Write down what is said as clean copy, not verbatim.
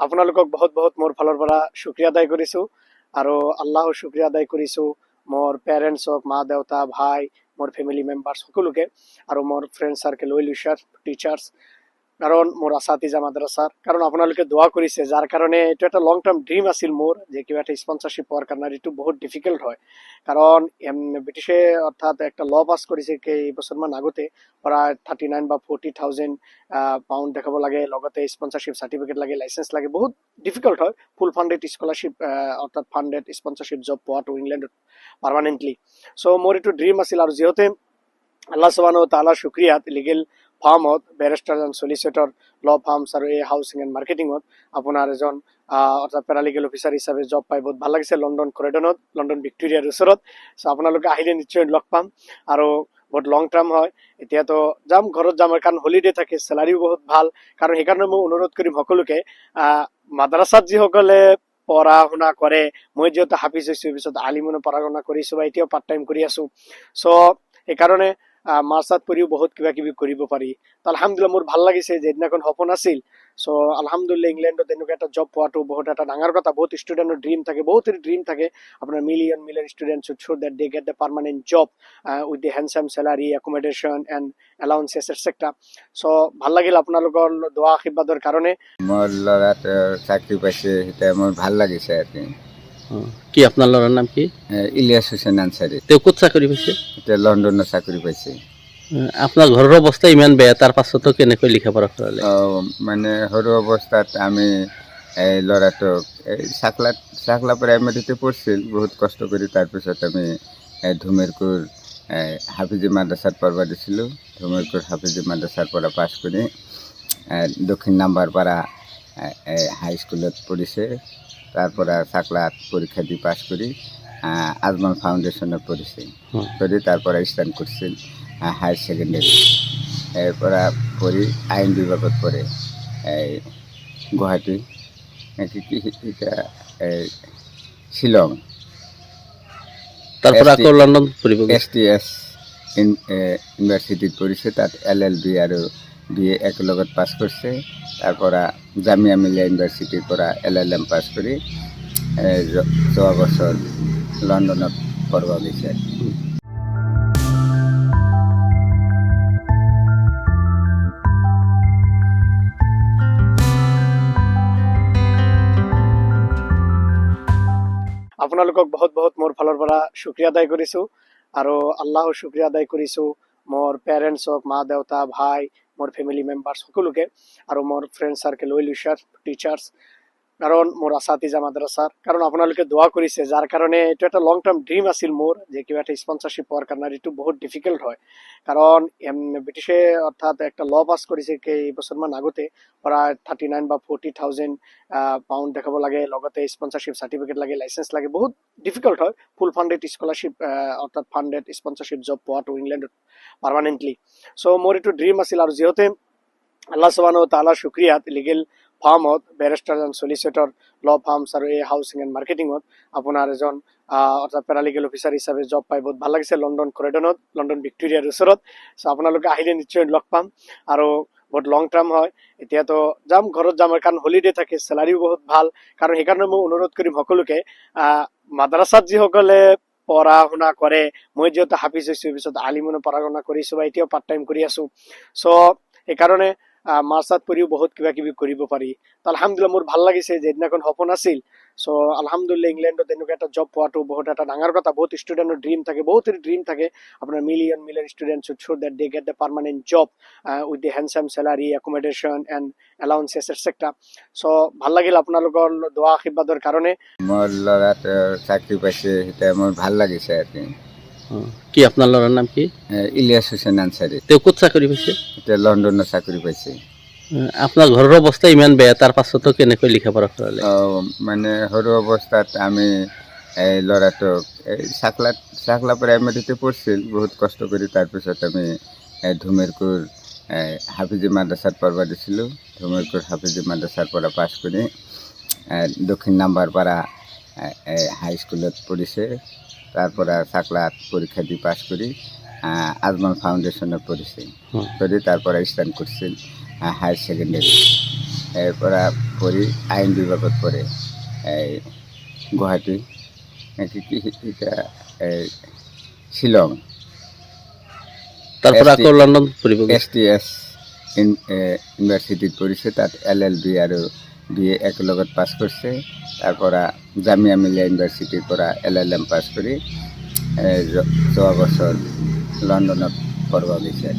আপোনালোকক বহুত বহুত মোৰ ফালৰ পৰা শুক্ৰিয়া আদায় কৰিছো আৰু আল্লাহৰ শুক্ৰিয়া আদায় কৰিছো মোৰ পেৰেণ্টছক, মা দেউতা, ভাই, মোৰ ফেমিলি মেম্বাৰ্ছ সকলোকে আৰু মোৰ friend circle, well wisher, teachers, কাৰণ মোৰ আসাতিজা মাদ্ৰাছাৰ কাৰণ আপোনালোকে দোৱা কৰিছে, যাৰ কাৰণে এইটো এটা লং টাৰ্ম ড্ৰিম আছিল মোৰ যে কিবা এটা স্পন্সৰশ্বিপ পোৱাৰ কাৰণে। এইটো বহুত ডিফিকাল্ট হয় কাৰণ ব্ৰিটিছে অৰ্থাৎ একটা ল পাছ কৰিছে কেইবছৰমান আগতে, প্ৰায় 39 বা 40,000 পাউণ্ড দেখাব লাগে, লগতে স্পন্সৰশ্বিপ চাৰ্টিফিকেট লাগে, লাইচেন্স লাগে, বহুত ডিফিকাল্ট হয় ফুল ফাণ্ডেড স্কলাৰশ্বিপ অৰ্থাৎ ফাণ্ডেড স্পন্সৰশ্বিপ জব পোৱাটো ইংলেণ্ডত পাৰ্মানেণ্টলি। চ' মোৰ এইটো ড্ৰিম আছিল আৰু যিহেতু আল্লাহ সুবহানাহু ওয়া তাআলাৰ শুক্ৰিয়াত লিগেল ফাৰ্মত বেৰিষ্টাৰ এণ্ড চলিচিটৰ ল ফাৰ্মছ আৰু এই হাউচিং এণ্ড মাৰ্কেটিঙত আপোনাৰ এজন অৰ্থাৎ পেৰালিগেল অফিচাৰ হিচাপে জব পাই বহুত ভাল লাগিছে লণ্ডন ক্ৰয়ডনত, লণ্ডন ভিক্টোৰিয়াৰ ওচৰত। চ' আপোনালোকে আহিলে নিশ্চয় লগ পাম আৰু বহুত লং টাৰ্ম হয়। এতিয়াতো যাম, ঘৰত যাম, কাৰণ হলিডে থাকে, চেলাৰিও বহুত ভাল। কাৰণ সেইকাৰণে মই অনুৰোধ কৰিম সকলোকে, মাদ্ৰাছাত যিসকলে পঢ়া শুনা কৰে, মই যিহেতু হাফিজ হৈছো, পিছত আলিমনো পঢ়া শুনা কৰিছো বা এতিয়াও পাৰ্ট টাইম কৰি আছো। চ' সেইকাৰণে মাৰ্চাত পঢ়িও বহুত কিবা কিবি কৰিব পাৰি। তো আলহামদুলিল্লাহ মোৰ ভাল লাগিছে, যেদিনাখন সপোন আছিল। চ' আলহামদুলিল্লাহ ইংলেণ্ডত এনেকুৱা এটা জব পোৱাটো বহুত এটা ডাঙৰ কথা। বহুত ষ্টুডেণ্টৰ ড্ৰিম থাকে, বহুত ড্ৰিম থাকে, আপোনাৰ million student should that they get the permanent job with the handsome salary, accommodation and allowances etc. চ' ভাল লাগিল আপোনালোকৰ দোৱা আশীৰ্বাদৰ কাৰণে। মোৰ ল'ৰাটো চাকৰি পাইছে, সেইটা মোৰ ভাল লাগিছে আৰু কি। কি আপোনাৰ ল'ৰাৰ নাম কি? ইলিয়াছ হুছেইন আনচাৰী। তেওঁ ক'ত চাকৰি পাইছে? এতিয়া লণ্ডনত চাকৰি পাইছে। আপোনাৰ ঘৰৰ অৱস্থা ইমান বেয়া, তাৰ পাছতো কেনেকৈ লিখা পঢ়া কৰালে? মানে সৰু অৱস্থাত আমি এই ল'ৰাটোক এই চাকলা প্ৰাইমাৰীতে পঢ়ছিল, বহুত কষ্ট কৰি। তাৰপিছত আমি ধুমেৰকুৰ হাফিজি মাদ্ৰাছাত পঢ়িব দিছিলোঁ। ধুমেৰকুৰ হাফিজি মাদ্ৰাছাৰ পৰা পাছ কৰি দক্ষিণ নাম্বাৰপাৰা হাই স্কুলত পঢ়িছে। তাৰপৰা চাকলাত পৰীক্ষা দি পাছ কৰি আজমল ফাউণ্ডেশ্যনত পঢ়িছে। কৰি তাৰপৰা ষ্টাৰ্ট কৰিছিল হায়াৰ ছেকেণ্ডেৰী। পৰা পঢ়ি আইন বিভাগত পঢ়ে এই গুৱাহাটী, এতিয়া শ্বিলং। তাৰপৰা আকৌ লণ্ডন পঢ়িব STS ইউনিভাৰ্চিটিত পঢ়িছে। তাত LLB আৰু BA একেলগত পাছ কৰিছে। তাৰপৰা জামিয়া মিলিয়া ইউনিভাৰ্চিটিৰ পৰা LLM পাছ কৰি যোৱা বছৰ লণ্ডনত পঢ়িব গৈছে। আপোনালোকক বহুত বহুত মোৰ ফালৰ পৰা শুক্ৰিয়া আদায় কৰিছো আৰু আল্লাহৰ শুক্ৰিয়া আদায় কৰিছো মোৰ পেৰেণ্টছক, মা দেউতা, ভাই, মোৰ ফেমিলি মেম্বাৰ্ছ সকলোকে আৰু মোৰ friend circle, well wisher, teachers, কাৰণ মোৰ আসাতিজা মাদ্ৰাছাৰ কাৰণ আপোনালোকে দোৱা কৰিছে, যাৰ কাৰণে এইটো এটা লং টাৰ্ম ড্ৰিম আছিল মোৰ যে কিবা এটা স্পন্সৰশ্বিপ পোৱাৰ কাৰণে। এইটো বহুত ডিফিকাল্ট হয় কাৰণ ব্ৰিটিছে অৰ্থাৎ একটা ল পাছ কৰিছে কেইবছৰমান আগতে, প্ৰায় 39 বা 40,000 পাউণ্ড দেখাব লাগে, লগতে স্পন্সৰশ্বিপ চাৰ্টিফিকেট লাগে, লাইচেন্স লাগে, বহুত ডিফিকাল্ট হয় ফুল ফাণ্ডেড স্কলাৰশ্বিপ অৰ্থাৎ ফাণ্ডেড স্পন্সৰশ্বিপ জব পোৱাটো ইংলেণ্ডত পাৰ্মানেণ্টলি। চ' মোৰ এইটো ড্ৰিম আছিল আৰু যিহেতু আল্লাহ সুবহানাহু ওয়া তাআলাৰ শুক্ৰিয়াত লিগেল ফাৰ্মত বেৰিষ্টাৰ এণ্ড চলিচিটৰ ল ফাৰ্মছ আৰু এই হাউচিং এণ্ড মাৰ্কেটিঙত আপোনাৰ এজন অৰ্থাৎ পেৰালিগেল অফিচাৰ হিচাপে জব পাই বহুত ভাল লাগিছে লণ্ডন ক্ৰয়ডনত, লণ্ডন ভিক্টোৰিয়াৰ ওচৰত। চ' আপোনালোকে আহিলে নিশ্চয় লগ পাম আৰু বহুত লং টাৰ্ম হয়। এতিয়াতো যাম, ঘৰত যাম, কাৰণ হলিডে থাকে, চেলাৰিও বহুত ভাল। কাৰণ সেইকাৰণে মই অনুৰোধ কৰিম সকলোকে, মাদ্ৰাছাত যিসকলে পঢ়া শুনা কৰে, মই যিহেতু হাফিজ হৈছো, পিছত আলিমনো পঢ়া শুনা কৰিছো বা এতিয়াও পাৰ্ট টাইম কৰি আছো। চ' সেইকাৰণে মাৰ্চাত পঢ়িও বহুত কিবা কিবি কৰিব পাৰি। তো আলহামদুলিল্লাহ মোৰ ভাল লাগিছে, যেদিনাখন সপোন আছিল। চ' আলহামদুলিল্লাহ ইংলেণ্ডত এনেকুৱা এটা জব পোৱাটো বহুত এটা ডাঙৰ কথা। বহুত ষ্টুডেণ্টৰ ড্ৰিম থাকে, বহুত ড্ৰিম থাকে, আপোনাৰ million student should that they get the permanent job with the handsome salary, accommodation and allowances etc. চ' ভাল লাগিল আপোনালোকৰ দোৱা আশীৰ্বাদৰ কাৰণে। মোৰ ল'ৰাটো চাকৰি পাইছে, সেইটা মোৰ ভাল লাগিছে আৰু কি। কি আপোনাৰ ল'ৰাৰ নাম কি? ইলিয়াছ হুছেইন আনচাৰী। তেওঁ ক'ত চাকৰি পাইছে? এতিয়া লণ্ডনত চাকৰি পাইছে। আপোনাৰ ঘৰৰ অৱস্থা ইমান বেয়া, তাৰ পাছতো কেনেকৈ লিখা পঢ়া কৰালে? মানে সৰু অৱস্থাত আমি এই ল'ৰাটোক এই চাকলা প্ৰাইমাৰীতে পঢ়ছিল, বহুত কষ্ট কৰি। তাৰপিছত আমি ধুমেৰকুৰ হাফিজি মাদ্ৰাছাত পঢ়িব দিছিলোঁ। ধুমেৰকুৰ হাফিজি মাদ্ৰাছাৰ পৰা পাছ কৰি দক্ষিণ নাম্বাৰপাৰা হাই স্কুলত পঢ়িছে। তাৰপৰা চাকলাত পৰীক্ষা দি পাছ কৰি আজমল ফাউণ্ডেশ্যনত পঢ়িছে। কৰি তাৰপৰা ষ্টাৰ্ট কৰিছিল হায়াৰ ছেকেণ্ডেৰী। পৰা পঢ়ি আইন বিভাগত পঢ়ে এই গুৱাহাটী কি এতিয়া এই শ্বিলং তাৰ পৰা ST আকৌ লণ্ডন পঢ়িব গৈছে। STS ইউনিভাৰ্চিটিত পঢ়িছে, তাত LLB আৰু BA একেলগত পাছ কৰিছে। তাৰ পৰা জামিয়া মিলিয়া ইউনিভাৰ্চিটিৰ পৰা LLM পাছ কৰি যোৱা বছৰ লণ্ডনত পঢ়িব গৈছে।